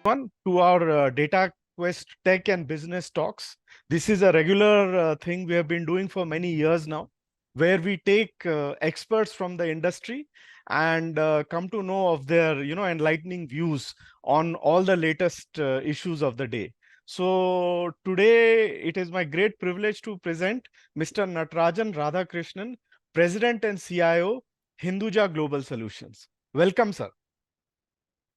To our Data Quest Tech and Business Talks. This is a regular thing we have been doing for many years now, where we take experts from the industry and come to know of their, enlightening views on all the latest issues of the day. So today it is my great privilege to present Mr. Natarajan Radhakrishnan, President and CIO, Hinduja Global Solutions. Welcome, sir.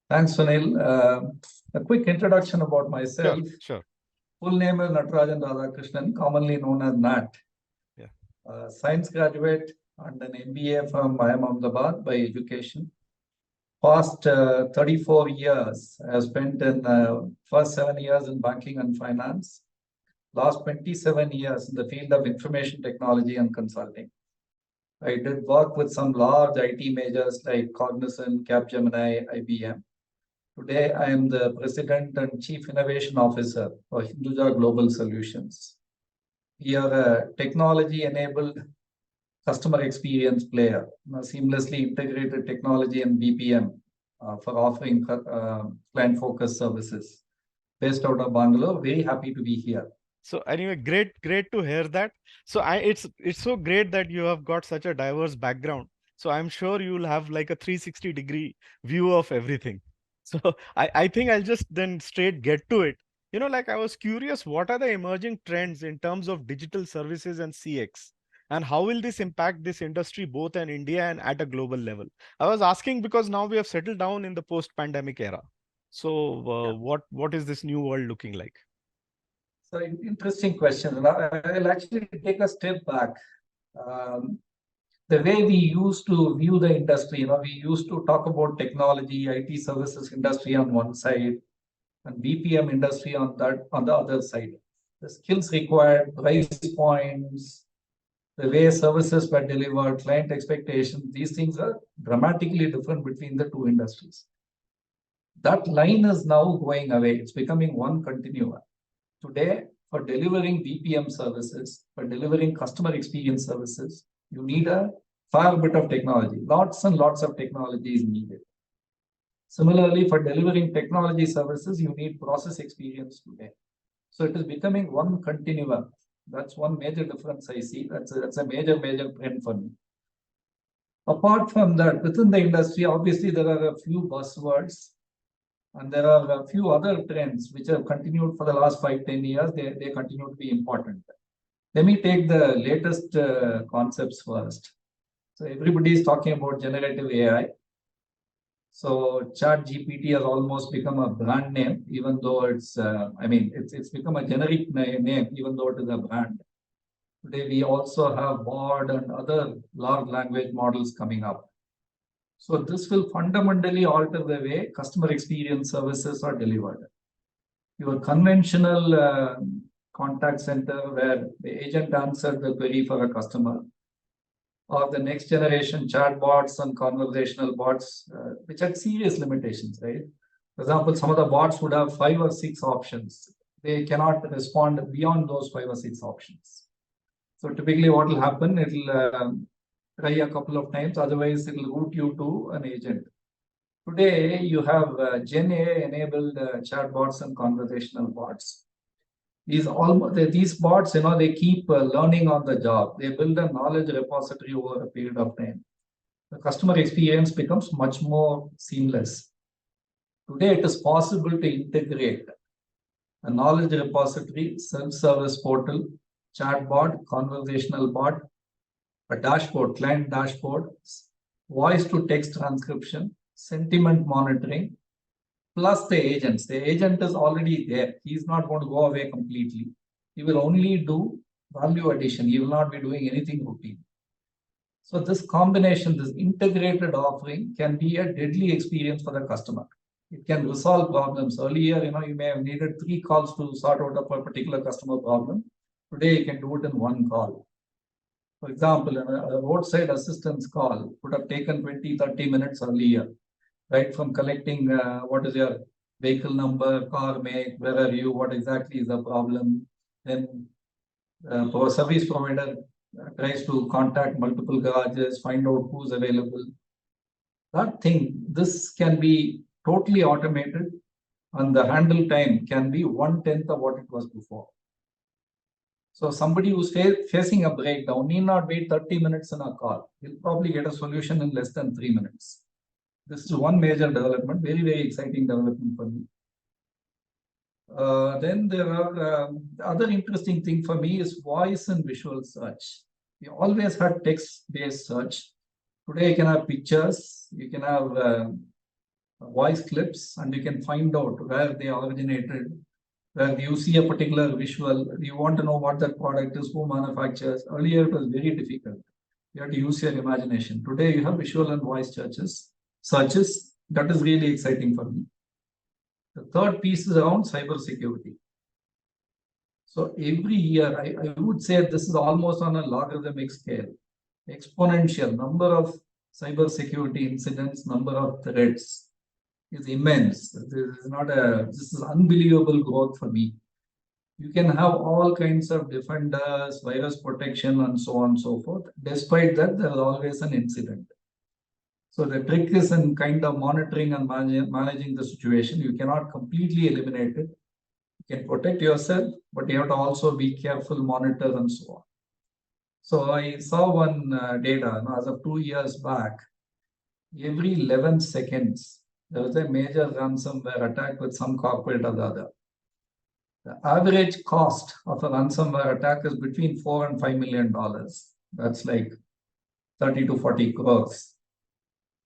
Thanks, Sunil. A quick introduction about myself. Sure. Full name is Natarajan Radhakrishnan, commonly known as Nat. Yeah. Science graduate and an MBA from IIM Ahmedabad by education. Past 34 years I have spent in first 7 years in banking and finance. Last 27 years in the field of information technology and consulting. I did work with some large IT majors like Cognizant, Capgemini, IBM. Today, I am the President and Chief Innovation Officer for Hinduja Global Solutions. We are a technology-enabled customer experience player, seamlessly integrated technology and BPM for offering client-focused services. Based out of Bangalore, very happy to be here. So anyway, great to hear that. So it's so great that you have got such a diverse background. So I'm sure you will have like a 360-degree view of everything. So I think I'll just then straight get to it. I was curious, what are the emerging trends in terms of digital services and CX? And how will this impact this industry both in India and at a global level? I was asking because now we have settled down in the post-pandemic era. So what is this new world looking like? So interesting question. I'll actually take a step back. The way we used to view the industry, we used to talk about technology, IT services industry on one side, and BPM industry on the other side. The skills required, price points, the way services were delivered, client expectations, these things are dramatically different between the two industries. That line is now going away. It's becoming one continuum. Today, for delivering BPM services, for delivering customer experience services, you need a fair bit of technology. Lots and lots of technology is needed. Similarly, for delivering technology services, you need process experience today. So it is becoming one continuum. That's one major difference I see. That's a major trend for me. Apart from that, within the industry, obviously there are a few buzzwords. And there are a few other trends which have continued for the last 5-10 years. They continue to be important. Let me take the latest concepts first. So everybody is talking about generative AI. So ChatGPT has almost become a brand name, even though it's become a generic name, even though it is a brand. Today we also have BOD and other large language models coming up. So this will fundamentally alter the way customer experience services are delivered. Your conventional contact center where the agent answered the query for a customer, or the next generation chatbots and conversational bots, which had serious limitations, right? For example, some of the bots would have 5 or 6 options. They cannot respond beyond those 5 or 6 options. So typically what will happen, it will try a couple of times, otherwise it will route you to an agent. Today, you have Gen AI enabled chatbots and conversational bots. These bots, they keep learning on the job. They build a knowledge repository over a period of time. The customer experience becomes much more seamless. Today, it is possible to integrate a knowledge repository, self-service portal, chatbot, conversational bot, a dashboard, client dashboard, voice to text transcription, sentiment monitoring, plus the agents. The agent is already there. He's not going to go away completely. He will only do value addition. He will not be doing anything routine. So this combination, this integrated offering can be a deadly experience for the customer. It can resolve problems. Earlier, you may have needed 3 calls to sort out a particular customer problem. Today, you can do it in 1 call. For example, a roadside assistance call would have taken 20-30 minutes earlier, right? From collecting what is your vehicle number, car make, where are you, what exactly is the problem. Then our service provider tries to contact multiple garages, find out who's available. This can be totally automated and the handle time can be 1/10 of what it was before. So somebody who's facing a breakdown need not wait 30 minutes in a call. He'll probably get a solution in less than 3 minutes. This is one major development, very, very exciting development for me. Then there are other interesting thing for me is voice and visual search. We always had text-based search. Today you can have pictures, you can have voice clips, and you can find out where they originated, where you see a particular visual, you want to know what that product is, who manufactures. Earlier it was very difficult. You have to use your imagination. Today you have visual and voice searches. That is really exciting for me. The third piece is around cyber security. So every year, I would say this is almost on a logarithmic scale, exponential number of cyber security incidents, number of threats is immense. This is unbelievable growth for me. You can have all kinds of defenders, virus protection, and so on and so forth. Despite that, there is always an incident. So the trick is in kind of monitoring and managing the situation. You cannot completely eliminate it. You can protect yourself, but you have to also be careful, monitor, and so on. So I saw one data as of 2 years back. Every 11 seconds, there was a major ransomware attack with some corporate or the other. The average cost of a ransomware attack is between $4 and $5 million. That's like 30 to 40 crores.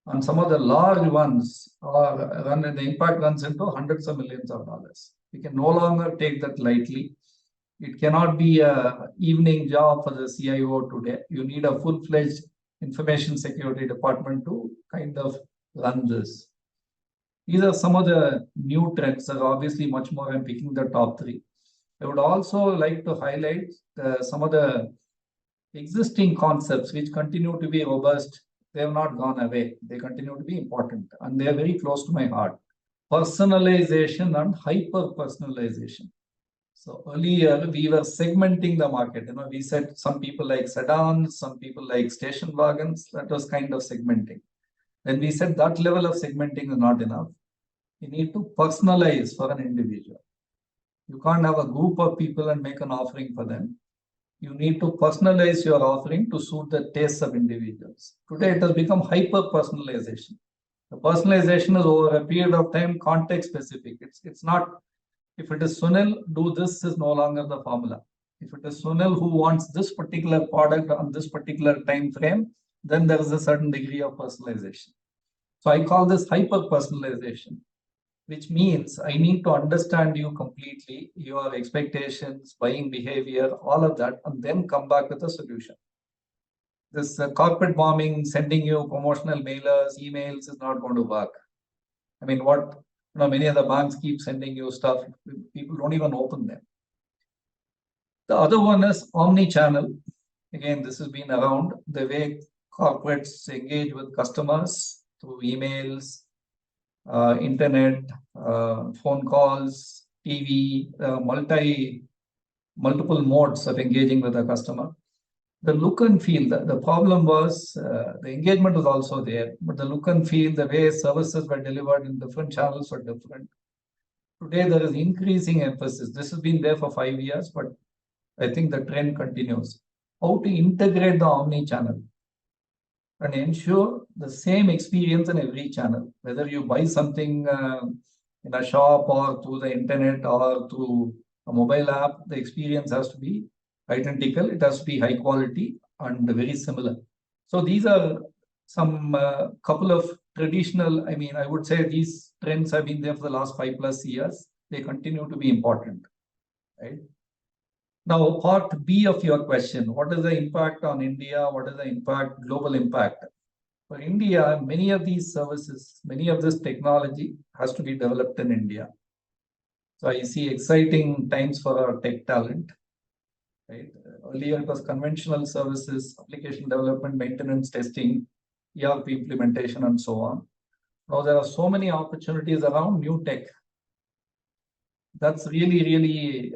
And some of the large ones the impact runs into hundreds of millions of dollars. We can no longer take that lightly. It cannot be an evening job for the CIO today. You need a full-fledged information security department to kind of run this. These are some of the new trends. There are obviously much more. I'm picking the top 3. I would also like to highlight some of the existing concepts which continue to be robust. They have not gone away. They continue to be important, and they are very close to my heart. Personalization and hyper-personalization. So earlier we were segmenting the market. We said some people like sedans, some people like station wagons. That was kind of segmenting. Then we said that level of segmenting is not enough. You need to personalize for an individual. You can't have a group of people and make an offering for them. You need to personalize your offering to suit the tastes of individuals. Today it has become hyper-personalization. The personalization is over a period of time, context specific. It's not, if it is Sunil, do this is no longer the formula. If it is Sunil who wants this particular product on this particular time frame, then there is a certain degree of personalization. So I call this hyper-personalization, which means I need to understand you completely, your expectations, buying behavior, all of that, and then come back with a solution. This corporate bombing, sending you promotional mailers, emails is not going to work. I mean, many of the banks keep sending you stuff. People don't even open them. The other one is omni-channel. Again, this has been around, the way corporates engage with customers through emails, internet, phone calls, TV, multiple modes of engaging with a customer. The look and feel, the problem was the engagement was also there, but the look and feel, the way services were delivered in different channels were different. Today, there is increasing emphasis. This has been there for 5 years, but I think the trend continues. How to integrate the omni-channel and ensure the same experience in every channel, whether you buy something in a shop or through the internet or through a mobile app, the experience has to be identical. It has to be high quality and very similar. So these are some couple of traditional, I would say these trends have been there for the last 5+ years. They continue to be important, right? Now, part B of your question, what is the impact on India? What is the global impact? For India, many of these services, many of this technology has to be developed in India. So I see exciting times for our tech talent. Right? Earlier it was conventional services, application development, maintenance, testing, ERP implementation, and so on. Now there are so many opportunities around new tech. That's really, really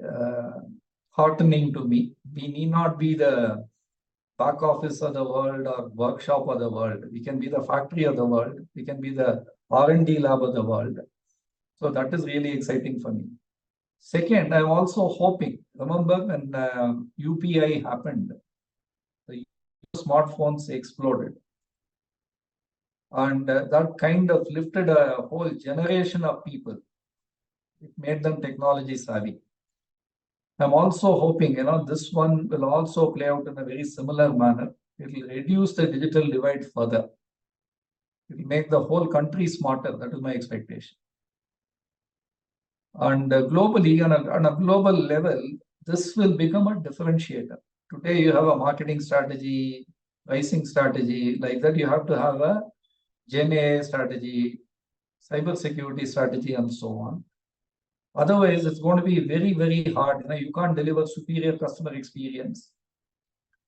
heartening to me. We need not be the back office of the world or workshop of the world. We can be the factory of the world. We can be the R&D lab of the world. So that is really exciting for me. Second, I'm also hoping, remember when UPI happened, the smartphones exploded. And that kind of lifted a whole generation of people. It made them technology savvy. I'm also hoping, this one will also play out in a very similar manner. It will reduce the digital divide further. It will make the whole country smarter. That is my expectation. And globally, on a global level, this will become a differentiator. Today, you have a marketing strategy, pricing strategy, like that. You have to have a Gen AI strategy, cybersecurity strategy, and so on. Otherwise, it's going to be very, very hard. You can't deliver superior customer experience.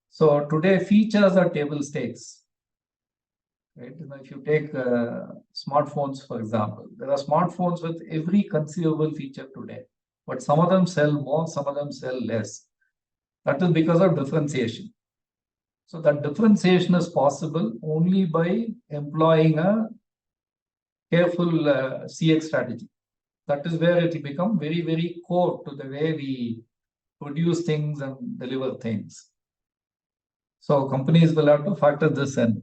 So today, features are table stakes. Right? If you take smartphones, for example, there are smartphones with every conceivable feature today, but some of them sell more, some of them sell less. That is because of differentiation. So that differentiation is possible only by employing a careful CX strategy. That is where it will become very, very core to the way we produce things and deliver things. So companies will have to factor this in.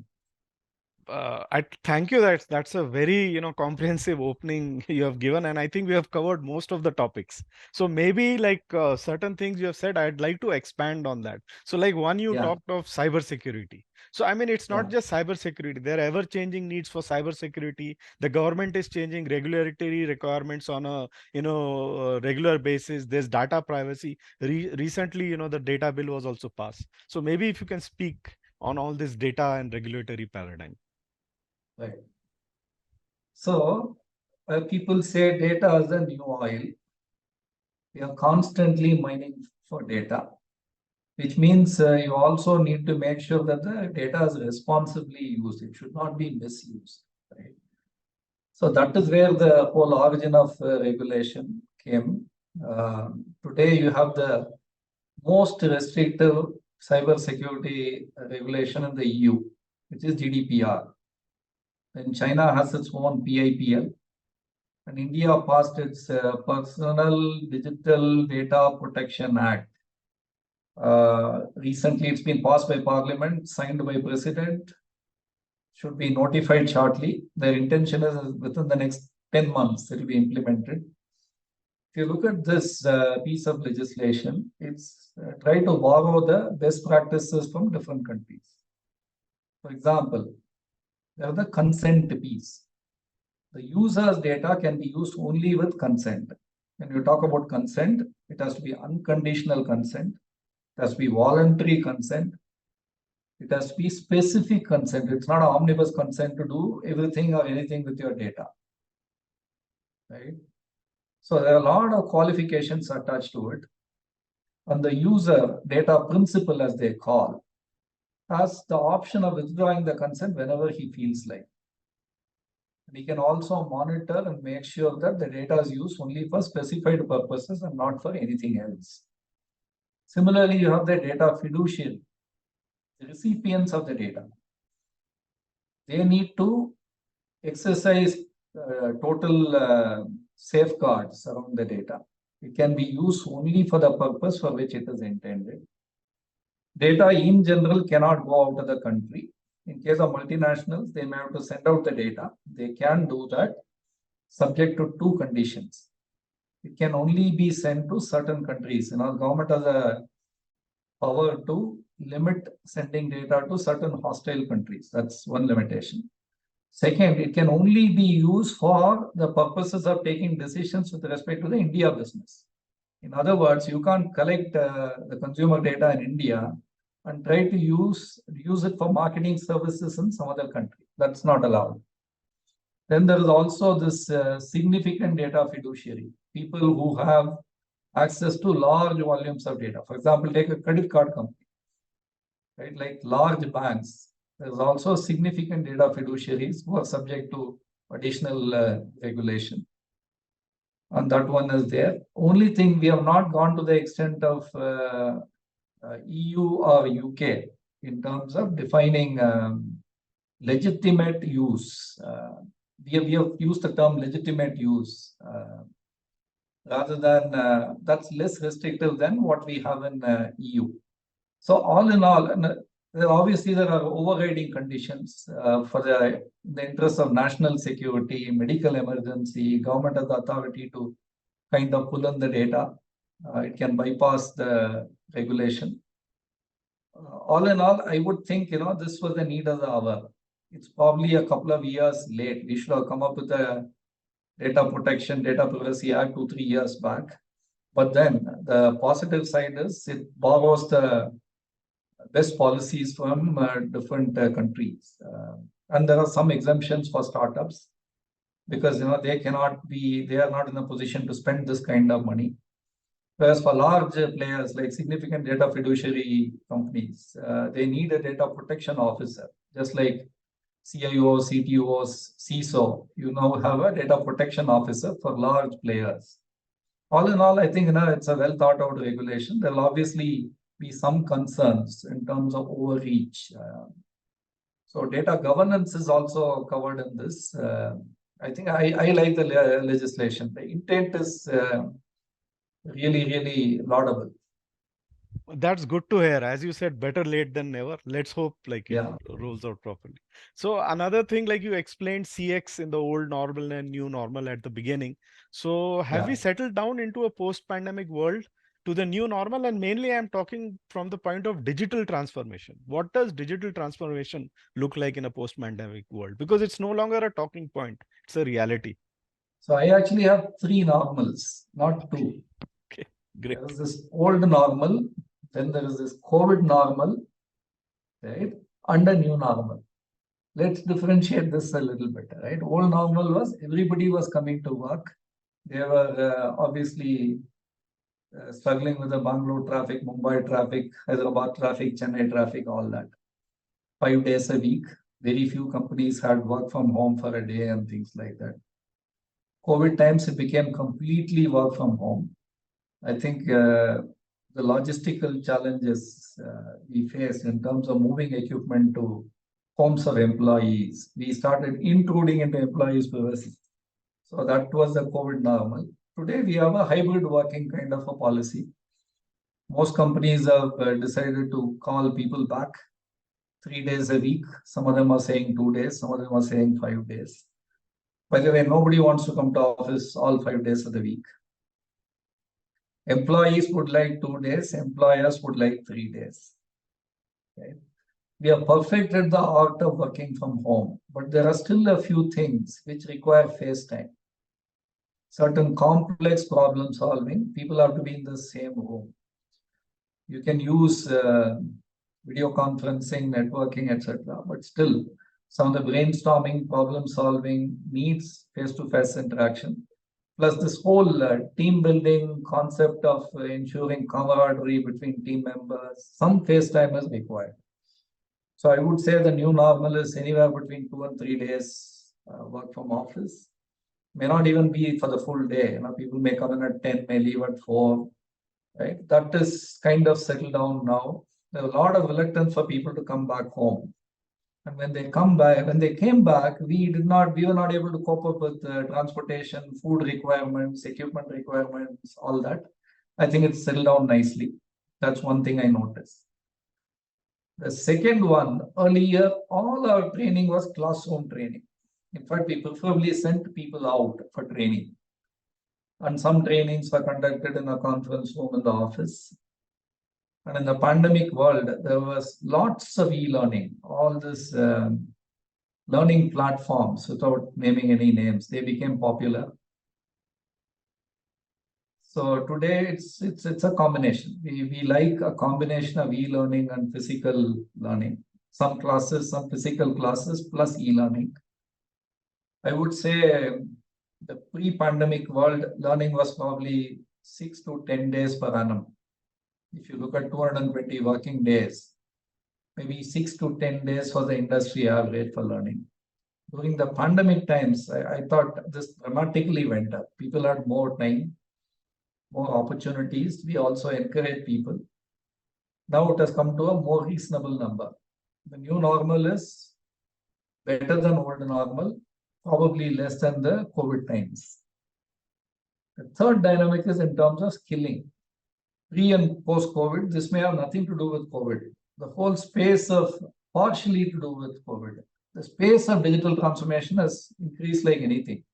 I thank you. That's a very comprehensive opening you have given, and I think we have covered most of the topics. So maybe like certain things you have said, I'd like to expand on that. So like one, you talked of cybersecurity. So I mean, it's not just cybersecurity. There are ever-changing needs for cybersecurity. The government is changing regulatory requirements on a regular basis. There's data privacy. Recently, the data bill was also passed. So maybe if you can speak on all this data and regulatory paradigm. Right. So people say data is the new oil. We are constantly mining for data, which means you also need to make sure that the data is responsibly used. It should not be misused. Right? So that is where the whole origin of regulation came. Today, you have the most restrictive cybersecurity regulation in the EU, which is GDPR. Then China has its own PIPL, and India passed its Personal Digital Data Protection Act. Recently, it's been passed by Parliament, signed by President, should be notified shortly. Their intention is within the next 10 months, it will be implemented. If you look at this piece of legislation, it's try to borrow the best practices from different countries. For example, there is the consent piece. The user's data can be used only with consent. When you talk about consent, it has to be unconditional consent. It has to be voluntary consent. It has to be specific consent. It's not an omnibus consent to do everything or anything with your data. Right? So there are a lot of qualifications attached to it. And the user data principal, as they call, has the option of withdrawing the consent whenever he feels like. And he can also monitor and make sure that the data is used only for specified purposes and not for anything else. Similarly, you have the data fiduciary, the recipients of the data. They need to exercise total safeguards around the data. It can be used only for the purpose for which it is intended. Data in general cannot go out of the country. In case of multinationals, they may have to send out the data. They can do that subject to two conditions. It can only be sent to certain countries. The government has a power to limit sending data to certain hostile countries. That's one limitation. Second, it can only be used for the purposes of taking decisions with respect to the India business. In other words, you can't collect the consumer data in India and try to use it for marketing services in some other country. That's not allowed. Then there is also this significant data fiduciary, people who have access to large volumes of data. For example, take a credit card company, right? Like large banks. There's also significant data fiduciaries who are subject to additional regulation. And that one is there. Only thing, we have not gone to the extent of EU or UK in terms of defining legitimate use. we have used the term legitimate use rather than that's less restrictive than what we have in EU. So all in all, and obviously there are overriding conditions for the interest of national security, medical emergency, government has the authority to kind of pull in the data. It can bypass the regulation. All in all, I would think, this was the need of the hour. It's probably a couple of years late. We should have come up with a Data Protection, Data Privacy Act 2-3 years back. But then the positive side is it borrows the best policies from different countries. And there are some exemptions for startups because they are not in a position to spend this kind of money. Whereas for large players like significant data fiduciary companies, they need a data protection officer, just like CIO, CTOs, CISO. You now have a data protection officer for large players. All in all, I think it's a well thought out regulation. There will obviously be some concerns in terms of overreach. So data governance is also covered in this. I think I like the legislation. The intent is really, really laudable. That's good to hear. As you said, better late than never. Let's hope like it Yeah. rolls out properly. So another thing, like you explained CX in the old normal and new normal at the beginning. So have we Yeah. settled down into a post-pandemic world to the new normal? And mainly I'm talking from the point of digital transformation. What does digital transformation look like in a post-pandemic world? Because it's no longer a talking point, it's a reality. So I actually have 3 normals, not 2. Okay, great. There is this old normal, then there is this COVID normal, right? And a new normal. Let's differentiate this a little bit, right? Old normal was everybody was coming to work. They were obviously struggling with the Bangalore traffic, Mumbai traffic, Hyderabad traffic, Chennai traffic, all that. 5 days a week. Very few companies had work from home for a day and things like that. COVID times, it became completely work from home. I think the logistical challenges we faced in terms of moving equipment to homes of employees, we started intruding into employees' privacy. So that was the COVID normal. Today, we have a hybrid working kind of a policy. Most companies have decided to call people back 3 days a week. Some of them are saying 2 days, some of them are saying 5 days. By the way, nobody wants to come to office all 5 days of the week. Employees would like 2 days, employers would like 3 days. Okay. We have perfected the art of working from home, but there are still a few things which require face time. Certain complex problem solving, people have to be in the same room. You can use video conferencing, networking, etc. But still, some of the brainstorming, problem solving needs face-to-face interaction. Plus this whole team building concept of ensuring camaraderie between team members, some face time is required. So I would say the new normal is anywhere between 2 and 3 days work from office. May not even be for the full day. People may come in at 10, may leave at 4. Right? That is kind of settled down now. There's a lot of reluctance for people to come back home. And when they came back, we were not able to cope up with transportation, food requirements, equipment requirements, all that. I think it's settled down nicely. That's one thing I noticed. The second one, earlier, all our training was classroom training. In fact, we preferably sent people out for training. And some trainings were conducted in a conference room in the office. And in the pandemic world, there was lots of e-learning, all this learning platforms, without naming any names, they became popular. So today it's a combination. We like a combination of e-learning and physical learning. Some classes, some physical classes plus e-learning. I would say the pre-pandemic world, learning was probably 6 to 10 days per annum. If you look at 220 working days, maybe 6 to 10 days was the industry average for learning. During the pandemic times, I thought this dramatically went up. People had more time, more opportunities. We also encourage people. Now it has come to a more reasonable number. The new normal is better than old normal. probably less than the COVID times. The third dynamic is in terms of skilling. Pre and post COVID, this may have nothing to do with COVID. The whole space of partially to do with COVID. The space of digital transformation has increased like anything.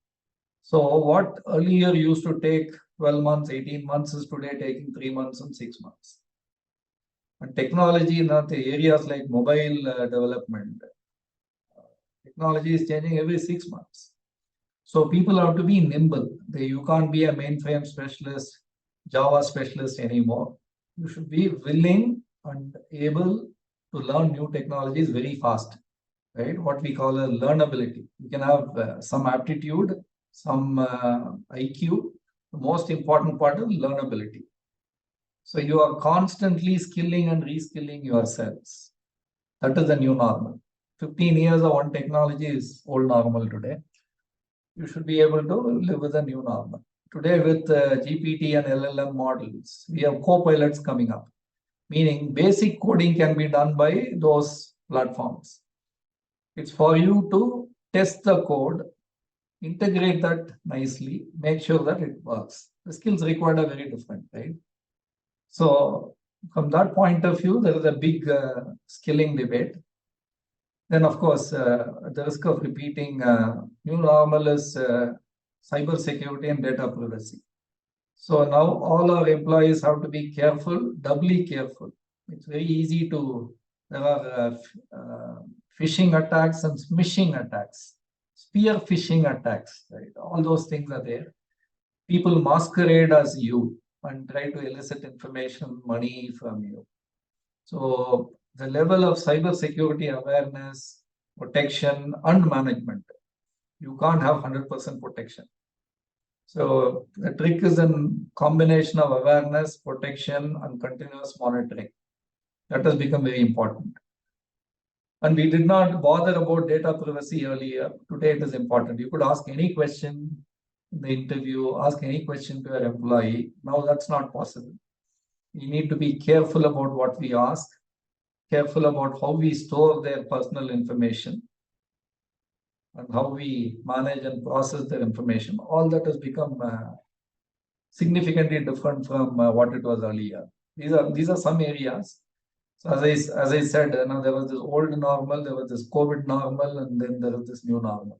So what earlier used to take 12 months, 18 months is today taking 3 months and 6 months. And technology in the areas like mobile development, technology is changing every 6 months. So people have to be nimble. You can't be a mainframe specialist, Java specialist anymore. You should be willing and able to learn new technologies very fast, right? What we call a learnability. You can have some aptitude, some IQ. The most important part is learnability. So you are constantly skilling and reskilling yourselves. That is the new normal. 15 years of one technology is old normal today. You should be able to live with the new normal. Today with GPT and LLM models, we have co-pilots coming up, meaning basic coding can be done by those platforms. It's for you to test the code, integrate that nicely, make sure that it works. The skills required are very different, right? So from that point of view, there is a big skilling debate. Then, of course, at the risk of repeating, new normal is cyber security and data privacy. So now all our employees have to be careful, doubly careful. It's very easy to, there are phishing attacks and smishing attacks, spear phishing attacks, right? All those things are there. People masquerade as you and try to elicit information, money from you. So the level of cyber security awareness, protection, and management, you can't have 100% protection. So the trick is in combination of awareness, protection, and continuous monitoring. That has become very important. And we did not bother about data privacy earlier. Today it is important. You could ask any question in the interview, ask any question to your employee. Now that's not possible. We need to be careful about what we ask, careful about how we store their personal information, and how we manage and process their information. All that has become significantly different from what it was earlier. These are some areas. So as I said, there was this old normal, there was this COVID normal, and then there is this new normal.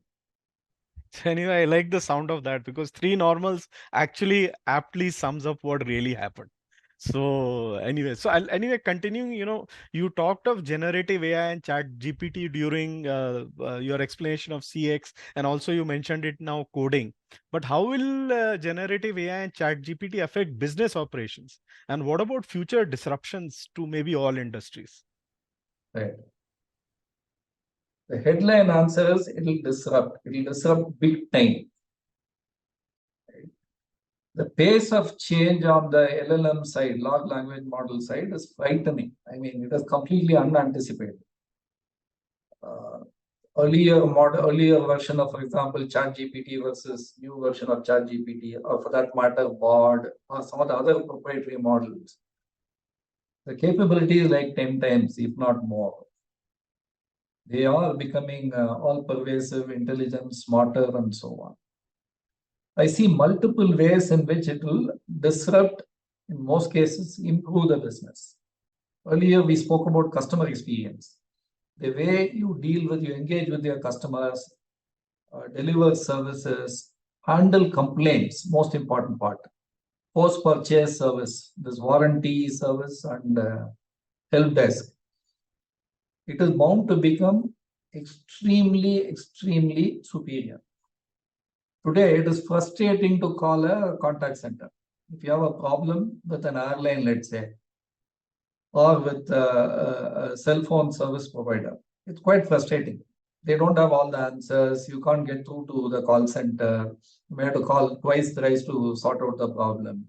So anyway, I like the sound of that because three normals actually aptly sums up what really happened. So anyway, anyway continuing, you talked of generative AI and chat GPT during your explanation of CX, and also you mentioned it now coding. But how will generative AI and chat GPT affect business operations? And what about future disruptions to maybe all industries? Right. The headline answer is it will disrupt big time. The pace of change on the LLM side, large language model side, is frightening. I mean, it is completely unanticipated. Earlier version of, for example, ChatGPT versus new version of ChatGPT, or for that matter, Bard, or some of the other proprietary models, the capability is like 10 times, if not more. They are becoming all-pervasive, intelligent, smarter, and so on. I see multiple ways in which it will disrupt, in most cases, improve the business. Earlier, we spoke about customer experience. The way you engage with your customers, deliver services, handle complaints, most important part. Post-purchase service, this warranty service and help desk. It is bound to become extremely, extremely superior. Today, it is frustrating to call a contact center. If you have a problem with an airline, let's say, or with a cell phone service provider, it's quite frustrating. They don't have all the answers. You can't get through to the call center. You may have to call twice, thrice to sort out the problem.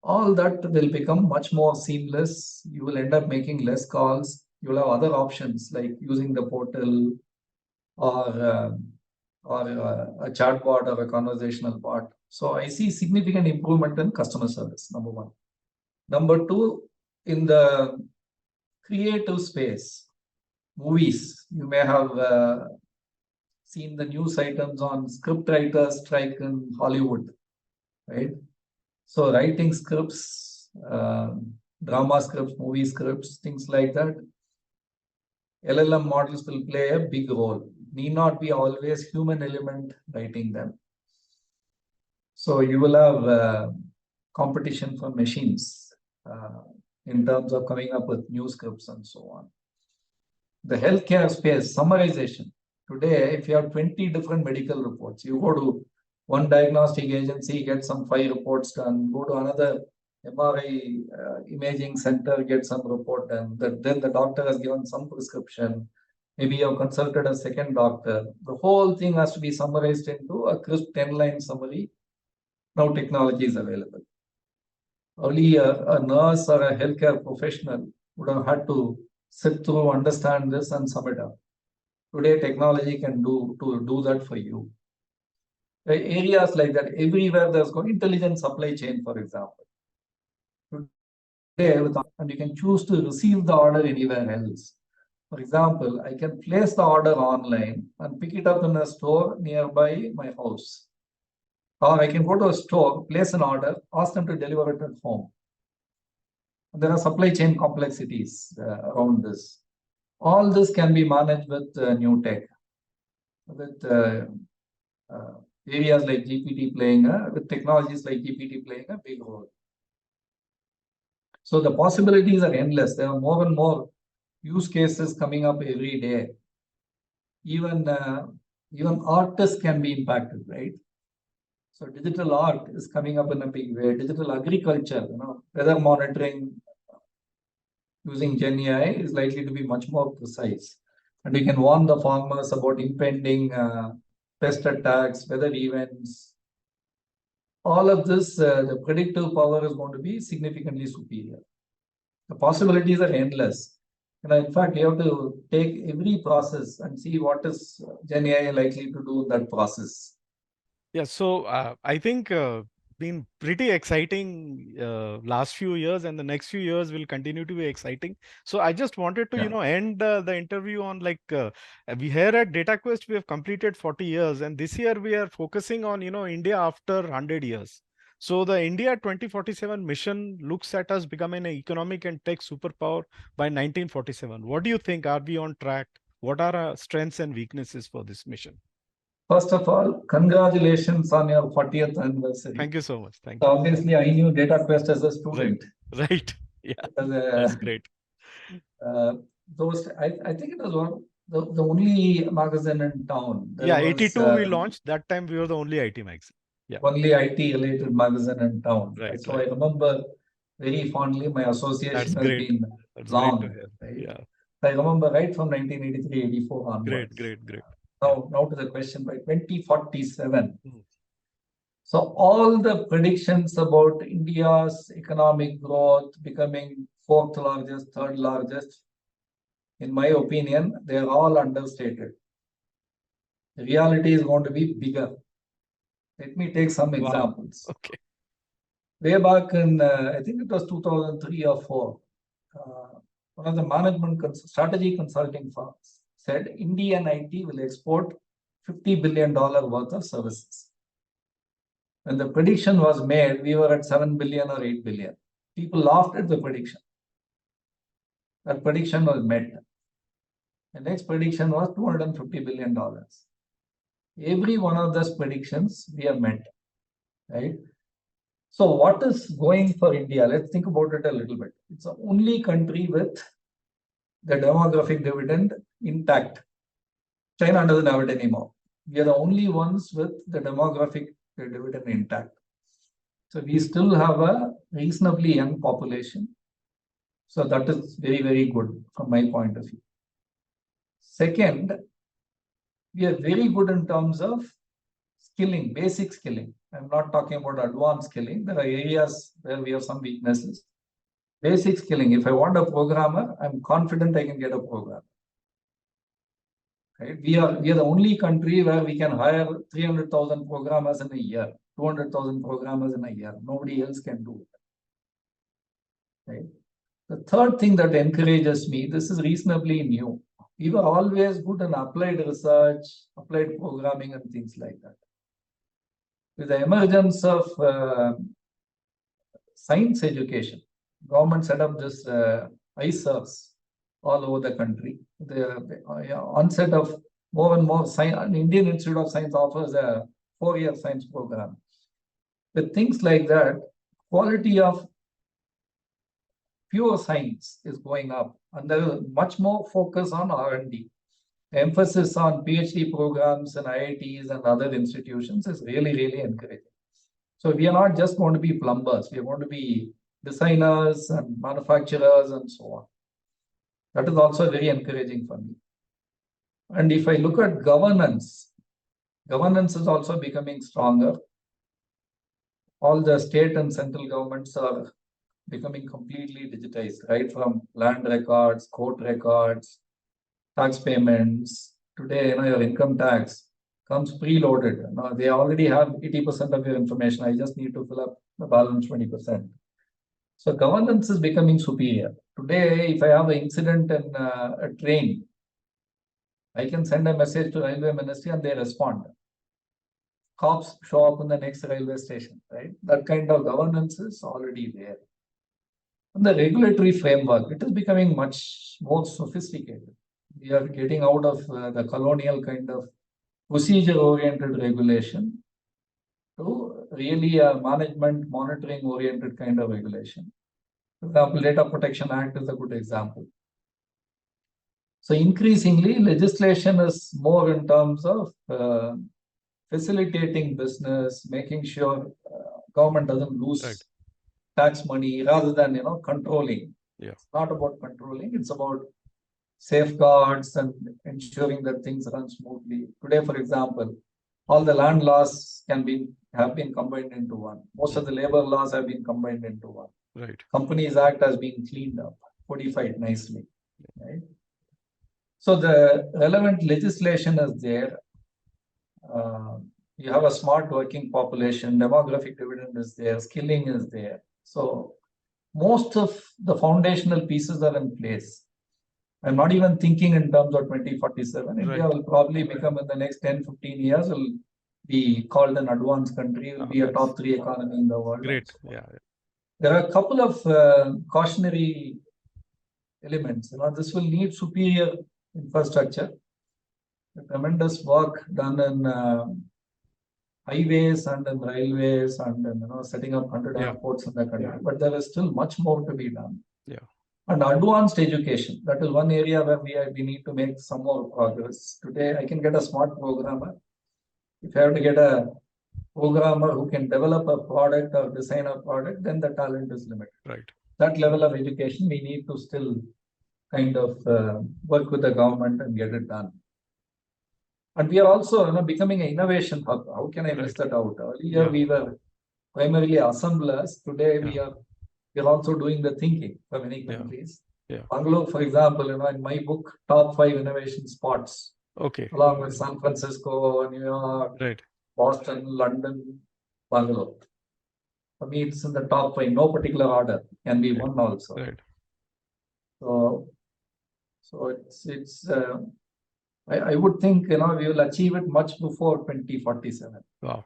All that will become much more seamless. You will end up making less calls. You will have other options like using the portal or a chatbot or a conversational bot. So I see significant improvement in customer service, number one. Number two, in the creative space, movies, you may have seen the news items on script writers strike in Hollywood, right? So writing scripts, drama scripts, movie scripts, things like that, LLM models will play a big role. Need not be always human element writing them. So you will have competition for machines in terms of coming up with new scripts and so on. The healthcare space, summarization. Today, if you have 20 different medical reports, you go to one diagnostic agency, get some 5 reports done, go to another MRI imaging center, get some report done. Then the doctor has given some prescription. Maybe you have consulted a second doctor. The whole thing has to be summarized into a crisp 10-line summary. Now technology is available. Earlier, a nurse or a healthcare professional would have had to sit through, understand this, and sum it up. Today, technology can do that for you. Areas like that, everywhere there's got intelligent supply chain, for example. Today, and you can choose to receive the order anywhere else. For example, I can place the order online and pick it up in a store nearby my house. Or I can go to a store, place an order, ask them to deliver it at home. There are supply chain complexities around this. All this can be managed with new tech, with areas like GPT with technologies like GPT playing a big role. So the possibilities are endless. There are more and more use cases coming up every day. Even artists can be impacted, right? So digital art is coming up in a big way. Digital agriculture, weather monitoring using Gen AI is likely to be much more precise. And we can warn the farmers about impending pest attacks, weather events. All of this, the predictive power is going to be significantly superior. The possibilities are endless. In fact, you have to take every process and see what is Gen AI likely to do in that process. Yeah, so I think been pretty exciting last few years, and the next few years will continue to be exciting. So I just wanted to, end the interview on we here at DataQuest we have completed 40 years, and this year we are focusing on India after 100 years. So the India 2047 mission looks at us becoming an economic and tech superpower by 1947. What do you think? Are we on track? What are our strengths and weaknesses for this mission? First of all, congratulations on your 40th anniversary. Thank you so much. Thank you. you. Obviously, I knew DataQuest as a student. Right. Yeah. That's great. I think it was the only magazine in town. There 82 we launched. That time we were the only IT magazine. Yeah. Only IT related magazine in town. Right. So I remember very fondly. My association has been long. Great to hear. Right? Yeah. I remember right from 1983-84 onwards. Great. Now to the question, by 2047. So all the predictions about India's economic growth becoming 4th largest, 3rd largest, in my opinion, they are all understated. The reality is going to be bigger. Let me take some examples. Okay. Way back in, I think it was 2003 or 4, one of the management strategy consulting firms said Indian IT will export $50 billion worth of services. When the prediction was made, we were at 7 billion or 8 billion. People laughed at the prediction. That prediction was met. The next prediction was $250 billion. Every one of those predictions we have met, right? So what is going for India? Let's think about it a little bit. It's the only country with the demographic dividend intact. China doesn't have it anymore. We are the only ones with the demographic dividend intact. So we still have a reasonably young population. So that is very, very good from my point of view. Second, we are very good in terms of skilling, basic skilling. I'm not talking about advanced skilling. There are areas where we have some weaknesses. Basic skilling. If I want a programmer, I'm confident I can get a programmer. Right? We are the only country where we can hire 300,000 programmers in a year, 200,000 programmers in a year. Nobody else can do it. Right? The third thing that encourages me, this is reasonably new. we were always good in applied research, applied programming, and things like that. With the emergence of science education, government set up this ISERs all over the country. The onset of more and more science, Indian Institute of Science offers a 4-year science program. With things like that, quality of pure science is going up, and there is much more focus on R&D. Emphasis on PhD programs and IITs and other institutions is really, really encouraging. So we are not just going to be plumbers, we are going to be designers and manufacturers and so on. That is also very encouraging for me. And if I look at governance, governance is also becoming stronger. All the state and central governments are becoming completely digitized, right from land records, court records, tax payments. Today, your income tax comes preloaded. They already have 80% of your information. I just need to fill up the balance 20%. So governance is becoming superior. Today, if I have an incident in a train, I can send a message to Railway Ministry and they respond. Cops show up in the next railway station, right? That kind of governance is already there. And the regulatory framework, it is becoming much more sophisticated. We are getting out of the colonial kind of procedure-oriented regulation to really a management monitoring-oriented kind of regulation. For example, Data Protection Act is a good example. So increasingly, legislation is more in terms of facilitating business, making sure government doesn't lose tax money rather than controlling. Yeah. It's not about controlling, it's about safeguards and ensuring that things run smoothly. Today, for example, all the land laws have been combined into one. Most of the labor laws have been combined into one. Right. Companies Act has been cleaned up, codified nicely. Right. So the relevant legislation is there. You have a smart working population, demographic dividend is there, skilling is there. So most of the foundational pieces are in place. I'm not even thinking in terms of 2047. Right. India will probably become in the next 10, 15 years, will be called an advanced country, will be a top 3 economy in the world. Great. So yeah. There are a couple of cautionary elements. This will need superior infrastructure. The tremendous work done in highways and in railways and in, setting up 100 airports in the country. But there is still much more to be done. Yeah. And advanced education, that is one area where we need to make some more progress. Today, I can get a smart programmer. If I have to get a programmer who can develop a product or design a product, then the talent is limited. Right. That level of education, we need to still kind of work with the government and get it done. And we are also becoming an innovation hub. How can I miss that out? Earlier, we were primarily assemblers. Today, we're also doing the thinking for many countries. Bangalore, for example, in my book, top 5 innovation spots. Okay. Along with San Francisco, New York, Boston, London, Bangalore. For me, it's in the top 5, no particular order, can be one also. Right. So it's I would think we will achieve it much before 2047. Wow.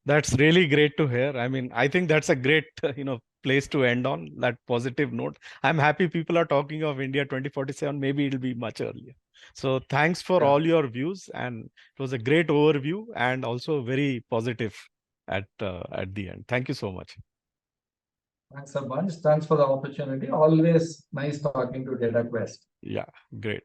That's really great to hear. I mean, I think that's a great place to end on, that positive note. I'm happy people are talking of India 2047. Maybe it'll be much earlier. So thanks for all your views, and it was a great overview and also very positive at the end. Thank you so much. Thanks a bunch. Thanks for the opportunity. Always nice talking to DataQuest. Yeah, great.